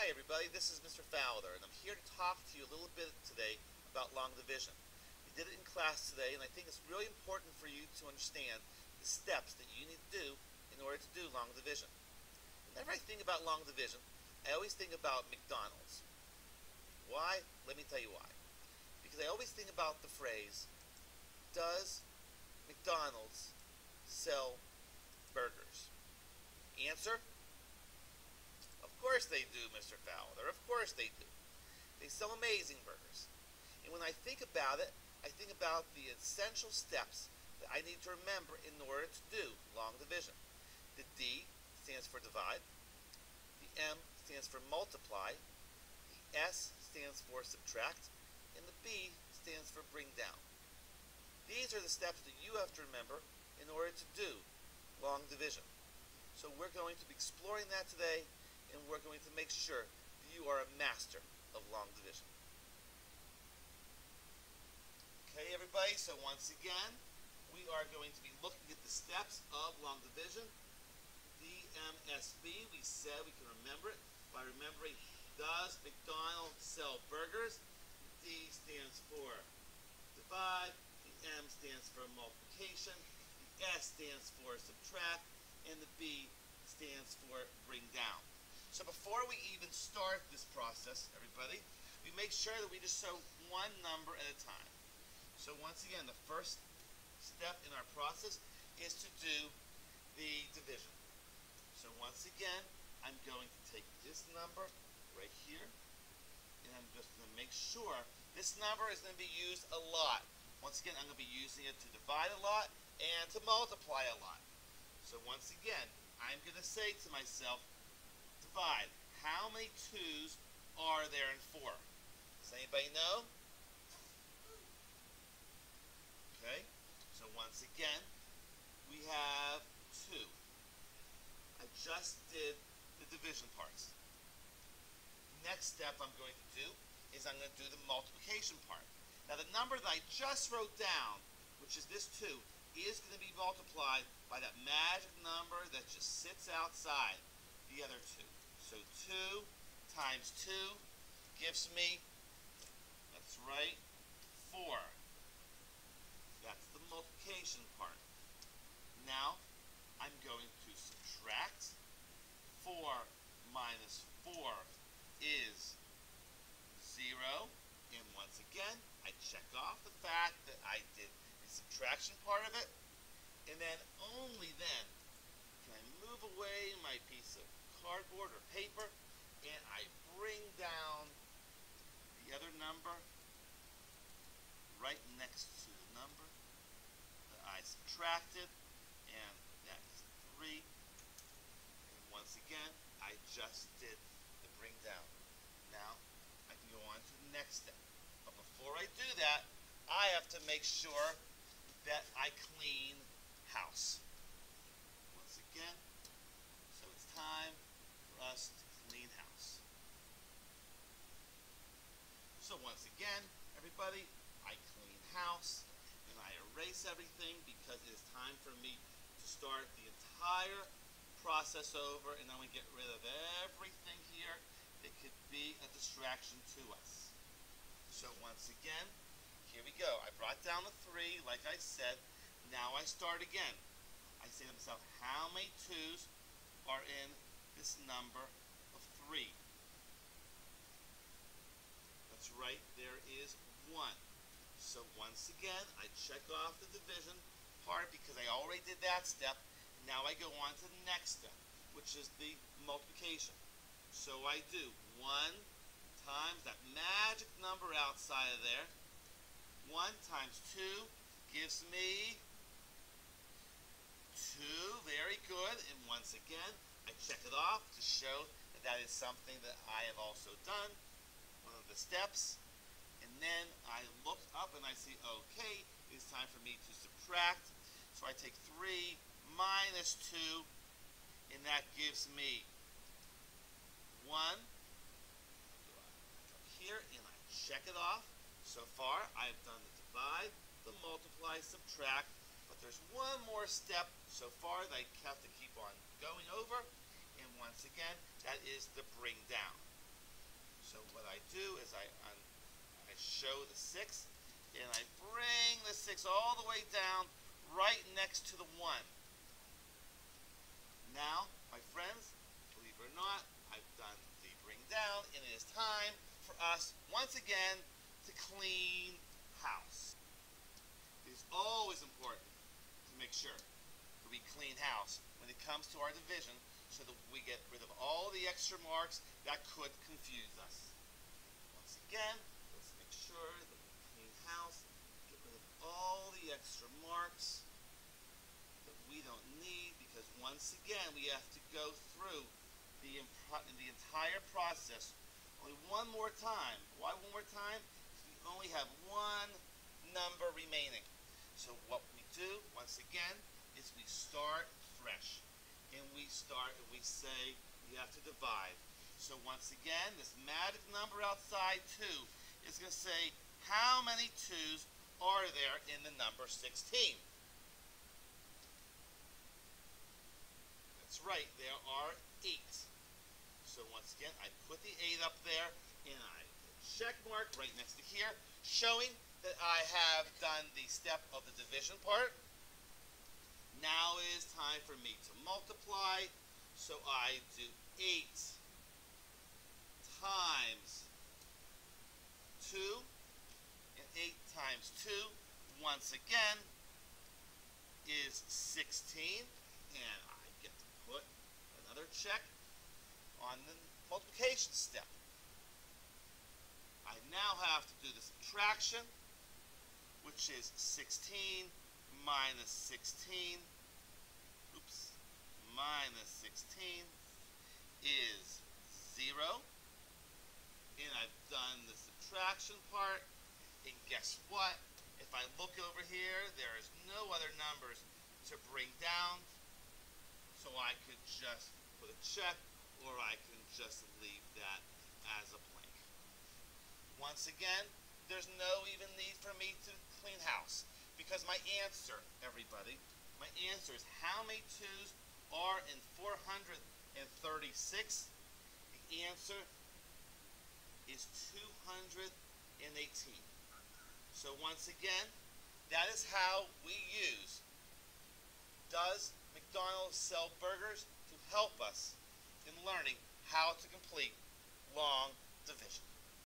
Hi everybody, this is Mr. Faleder, and I'm here to talk to you a little bit today about long division. We did it in class today, and I think it's really important for you to understand the steps that you need to do in order to do long division. Whenever I think about long division, I always think about McDonald's. Why? Let me tell you why. Because I always think about the phrase, does McDonald's sell burgers? Answer? Of course they do, Mr. Faleder. Of course they do. They sell amazing burgers. And when I think about it, I think about the essential steps that I need to remember in order to do long division. The D stands for divide. The M stands for multiply. The S stands for subtract. And the B stands for bring down. These are the steps that you have to remember in order to do long division. So we're going to be exploring that today, and we're going to make sure that you are a master of long division. Okay, everybody, so once again, we are going to be looking at the steps of long division. DMSB, we said we can remember it by remembering, does McDonald's sell burgers? The D stands for divide, the M stands for multiplication, the S stands for subtract, and the B stands for bring down. So before we even start this process, everybody, we make sure that we just show one number at a time. So once again, the first step in our process is to do the division. So once again, I'm going to take this number right here, and I'm just going to make sure this number is going to be used a lot. Once again, I'm going to be using it to divide a lot and to multiply a lot. So once again, I'm going to say to myself, divide. How many 2's are there in 4? Does anybody know? Okay, so once again, we have 2. I just did the division parts. Next step I'm going to do is I'm going to do the multiplication part. Now the number that I just wrote down, which is this 2, is going to be multiplied by that magic number that just sits outside the other 2. So 2 times 2 gives me, that's right, 4. That's the multiplication part. Now I'm going to subtract. 4 minus 4 is 0. And once again, I check off the fact that I did the subtraction part of it. And then, only then, can I move away my piece of cardboard or paper, and I bring down the other number right next to the number that I subtracted, and that's 3. And once again, I just did the bring down. Now, I can go on to the next step. But before I do that, I have to make sure that I clean house. Once again, so it's time for us to clean house. So once again, everybody, I clean house and I erase everything because it is time for me to start the entire process over, and I'm going to get rid of everything here that could be a distraction to us. So once again, here we go. I brought down the 3, like I said. Now I start again. I say to myself, how many 2's are in this number of 3? That's right, there is 1. So once again, I check off the division part because I already did that step. Now I go on to the next step, which is the multiplication. So I do 1 times that magic number outside of there. 1 times 2 gives me 2. Very good. And once again, I check it off to show that that is something that I have also done, one of the steps. And then I look up and I see, okay, it's time for me to subtract. So I take 3 minus 2, and that gives me 1. Here, and I check it off. So far, I've done the divide, the multiply, subtract, but there's one more step so far that I have to keep on going over, and once again, that is the bring down. So what I do is I show the 6, and I bring the 6 all the way down right next to the 1. Now, my friends, believe it or not, I've done the bring down, and it is time for us, once again, to clean house. It is always important to make sure that we clean house when it comes to our division so that we get rid of all the extra marks that could confuse us. Once again, let's make sure that we clean house, get rid of all the extra marks that we don't need, because once again we have to go through the entire process only one more time. Why one more time? Because we only have one number remaining. So what we do, once again, is we start fresh. And we say we have to divide. So once again, this magic number outside 2 is going to say how many 2's are there in the number 16. That's right, there are 8. So once again, I put the 8 up there, and I put a check mark right next to here, showing that I have done the step of the division part. Now it is time for me to multiply, so I do 8 times 2, and 8 times 2, once again, is 16, and I get to put another check on the multiplication step. I now have to do the subtraction, which is 16 minus 16, minus 16 is 0. And I've done the subtraction part, and guess what? If I look over here, there's no other numbers to bring down, so I could just put a check, or I can just leave that as a blank. Once again, there's no even need for me to clean house, because my answer, everybody, my answer is how many 2's are in 436? The answer is 218. So once again, that is how we use Does McDonald's Sell Burgers to help us in learning how to complete long division.